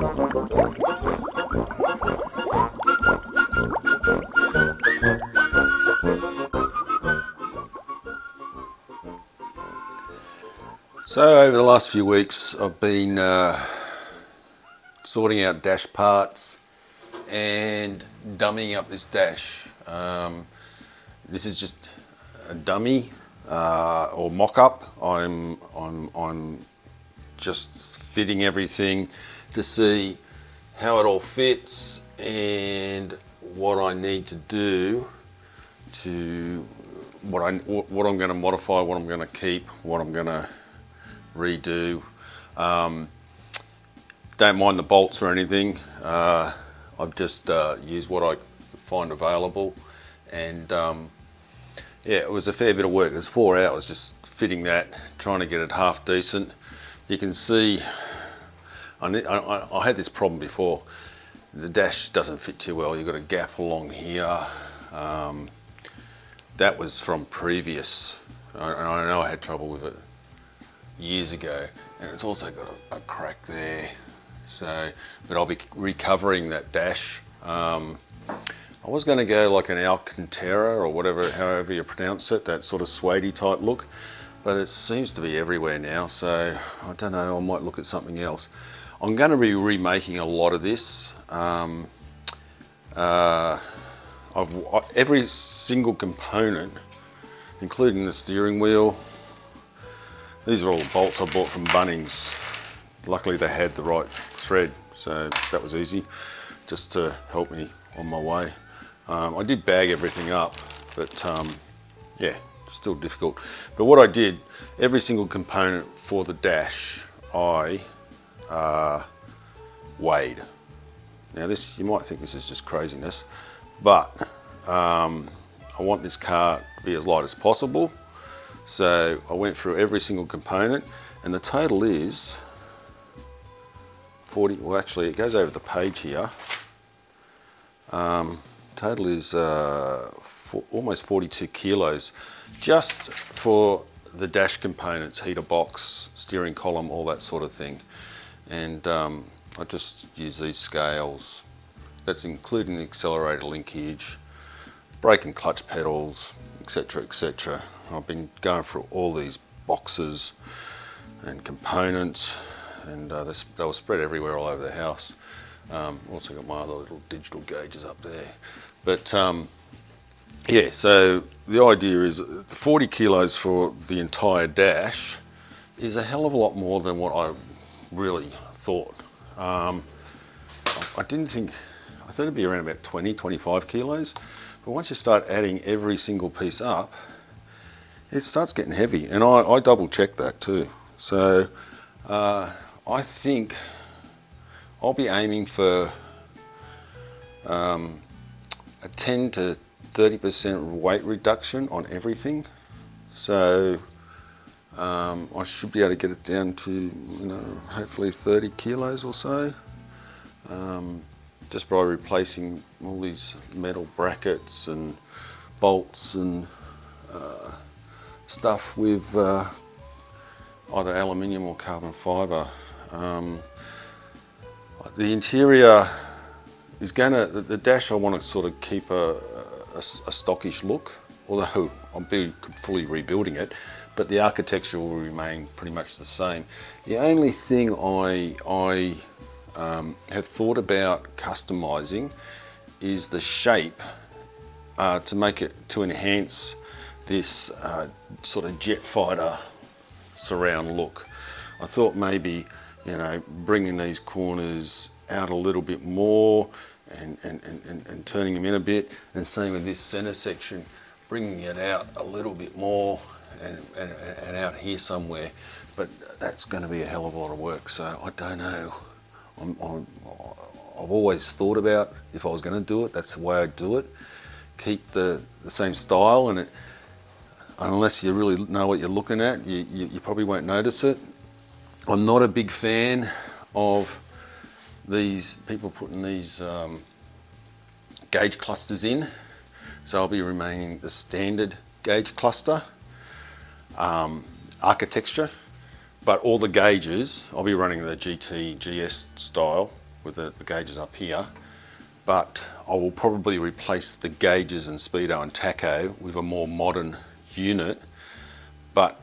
So over the last few weeks I've been sorting out dash parts and dummying up this dash. This is just a dummy or mock-up. I'm just fitting everything to see how it all fits and what I need to do to what I'm going to modify, what I'm going to keep, what I'm going to redo. Don't mind the bolts or anything. I've just used what I find available, and yeah, it was a fair bit of work. It was 4 hours just fitting that, trying to get it half decent. You can see I had this problem before. The dash doesn't fit too well. You've got a gap along here. That was from previous. I know I had trouble with it years ago, and it's also got a crack there. So, but I'll be recovering that dash. I was going to go like an Alcantara or whatever, however you pronounce it, that sort of suede type look, but it seems to be everywhere now. So I don't know. I might look at something else. I'm going to be remaking a lot of this. Every single component, including the steering wheel. These are all the bolts I bought from Bunnings. Luckily they had the right thread, so that was easy, just to help me on my way. I did bag everything up, but yeah, still difficult. But what I did, every single component for the dash, I weighed. Now this, you might think this is just craziness, but I want this car to be as light as possible. So I went through every single component, and the total is 40, well actually it goes over the page here. Total is almost 42 kilos just for the dash components, heater box, steering column, all that sort of thing. And I just use these scales. That's including the accelerator linkage, brake and clutch pedals, etc, etc. I've been going through all these boxes and components, and they were spread everywhere all over the house. Also got my other little digital gauges up there. But yeah, so the idea is 40 kilos for the entire dash is a hell of a lot more than what I really thought. I didn't think, I thought it'd be around about 20, 25 kilos. But once you start adding every single piece up, it starts getting heavy, and I double checked that too. So I think I'll be aiming for a 10 to 30% weight reduction on everything. So I should be able to get it down to, you know, hopefully 30 kilos or so. Just by replacing all these metal brackets and bolts and stuff with either aluminium or carbon fibre. The interior is the dash I want to sort of keep a stockish look, although I'll be fully rebuilding it, but the architecture will remain pretty much the same. The only thing I have thought about customizing is the shape to make it, to enhance this sort of jet fighter surround look. I thought maybe, you know, bringing these corners out a little bit more and turning them in a bit, and same with this center section, bringing it out a little bit more and out here somewhere. But that's going to be a hell of a lot of work, so I don't know. I've always thought about, if I was going to do it, that's the way I'd do it. Keep the same style, and unless you really know what you're looking at, you probably won't notice it. I'm not a big fan of these people putting these gauge clusters in, so I'll be remaining the standard gauge cluster architecture, but all the gauges I'll be running the GT GS style with the gauges up here, but I will probably replace the gauges and speedo and tacho with a more modern unit, but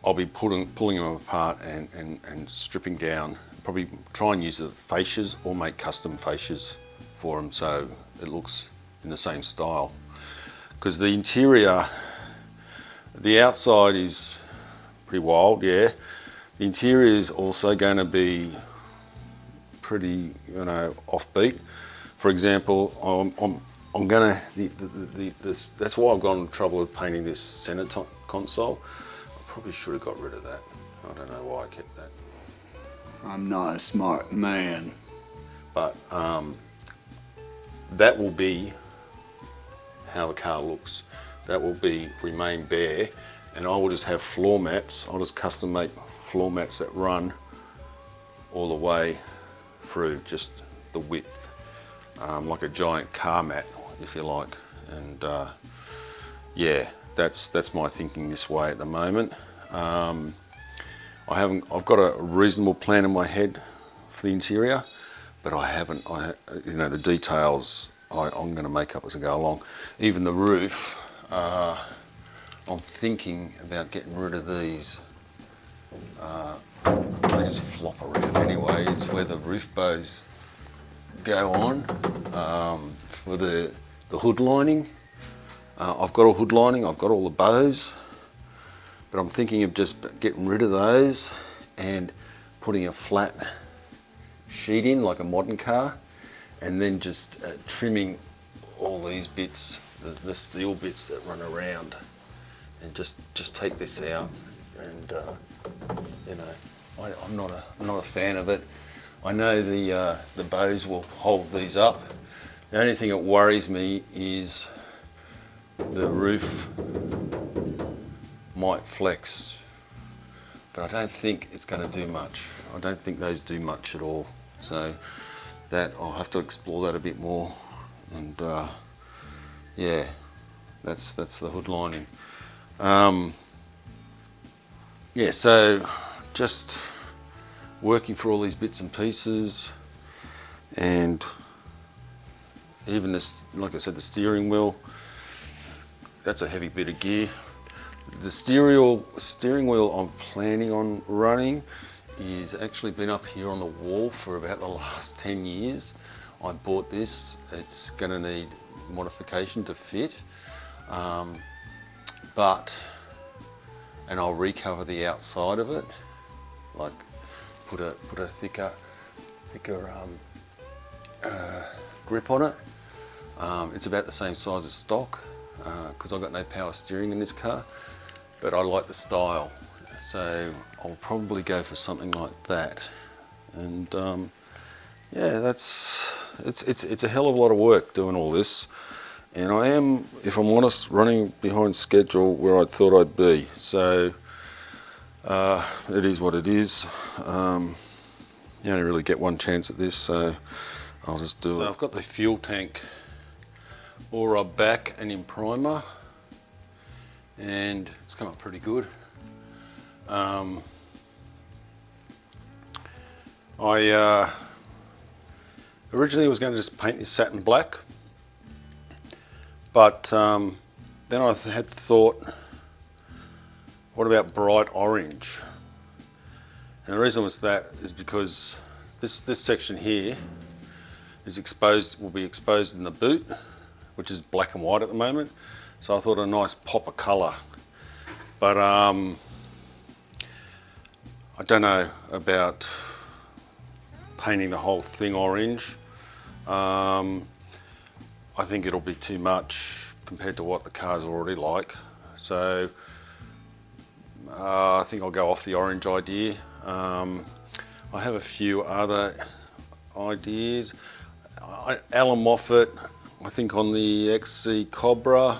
I'll be pulling them apart and stripping down, probably try and use the fascias or make custom fascias for them so it looks in the same style. Because the interior, the outside is pretty wild, yeah. The interior is also going to be pretty, you know, offbeat. For example, I'm going to, that's why I've gone to trouble with painting this center console. I probably should have got rid of that. I don't know why I kept that. I'm not a smart man. But that will be how the car looks. That will remain bare, and I will just have floor mats. I'll just custom make floor mats that run all the way through, just the width, like a giant car mat, if you like. And yeah, that's my thinking this way at the moment. I've got a reasonable plan in my head for the interior, but you know, the details I'm going to make up as I go along. Even the roof, I'm thinking about getting rid of these. They just flop around anyway. It's where the roof bows go on for the hood lining. I've got a hood lining, I've got all the bows, but I'm thinking of just getting rid of those and putting a flat sheet in like a modern car, and then just trimming all these bits, the steel bits that run around, and just take this out. And you know, I'm not a fan of it. I know the bows will hold these up. The only thing that worries me is the roof might flex, but I don't think it's going to do much. I don't think those do much at all. So that I'll have to explore that a bit more. And yeah, that's the hood lining. Yeah, so just working for all these bits and pieces, and even this, like I said, the steering wheel, that's a heavy bit of gear. The steering wheel I'm planning on running is actually been up here on the wall for about the last 10 years. I bought this, it's going to need modification to fit, and I'll recover the outside of it, like put a thicker grip on it. It's about the same size as stock, because I've got no power steering in this car, but I like the style, so I'll probably go for something like that. And yeah, it's a hell of a lot of work doing all this, and I am, if I'm honest, running behind schedule where I thought I'd be. So it is what it is. You only really get one chance at this, so I'll just do it. I've got the fuel tank all rubbed back and in primer, and it's come up pretty good. I originally was going to just paint this satin black, but then I had thought, what about bright orange? And the reason was that is because this section here is exposed, will be exposed in the boot, which is black and white at the moment. So I thought a nice pop of colour, but I don't know about painting the whole thing orange. I think it'll be too much compared to what the car's already like. So I think I'll go off the orange idea. I have a few other ideas. Alan Moffat, I think on the XC Cobra,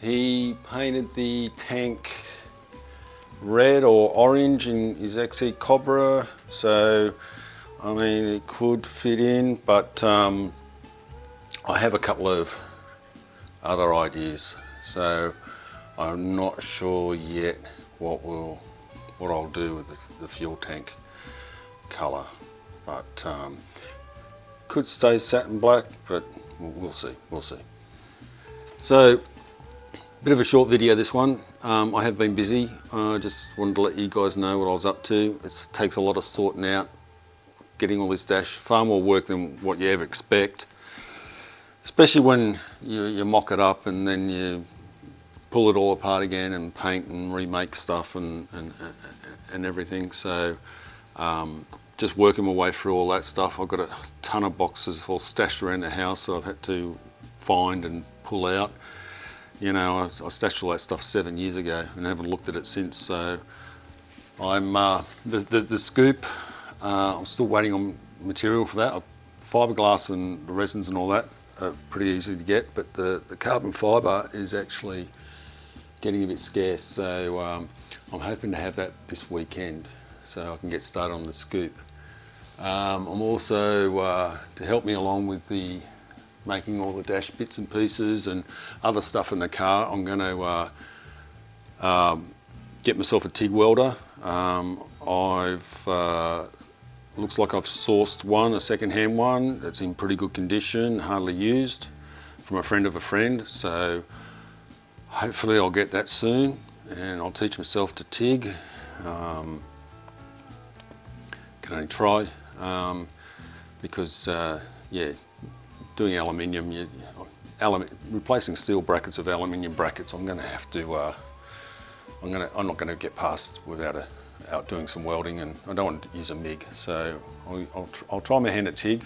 he painted the tank red or orange in his XC Cobra, so I mean it could fit in, but I have a couple of other ideas, so I'm not sure yet what I'll do with the fuel tank colour. But could stay satin black, but we'll see, we'll see. So, bit of a short video this one. I have been busy. I just wanted to let you guys know what I was up to. It takes a lot of sorting out, getting all this dash, far more work than what you ever expect. Especially when you mock it up and then you pull it all apart again and paint and remake stuff and everything. So just working my way through all that stuff. I've got a ton of boxes all stashed around the house that I've had to find and pull out. You know, I stashed all that stuff 7 years ago and haven't looked at it since. So I'm the scoop. I'm still waiting on material for that. Fiberglass and the resins and all that are pretty easy to get, but the carbon fibre is actually getting a bit scarce. So I'm hoping to have that this weekend so I can get started on the scoop. I'm also, to help me along with the making all the dash bits and pieces and other stuff in the car, I'm going to get myself a TIG welder. Looks like I've sourced one, a second-hand one that's in pretty good condition, hardly used, from a friend of a friend. So hopefully I'll get that soon and I'll teach myself to TIG. Can only try because yeah, doing aluminium, replacing steel brackets with aluminium brackets, I'm going to have to. I'm not going to get past without out doing some welding, and I don't want to use a MIG. So I'll try my hand at TIG,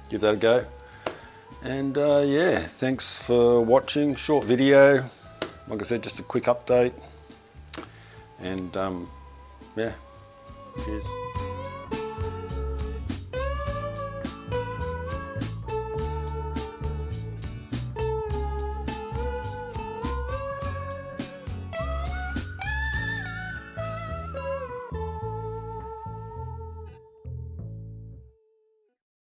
give that a go. And yeah, thanks for watching. Short video, like I said, just a quick update. And yeah, cheers.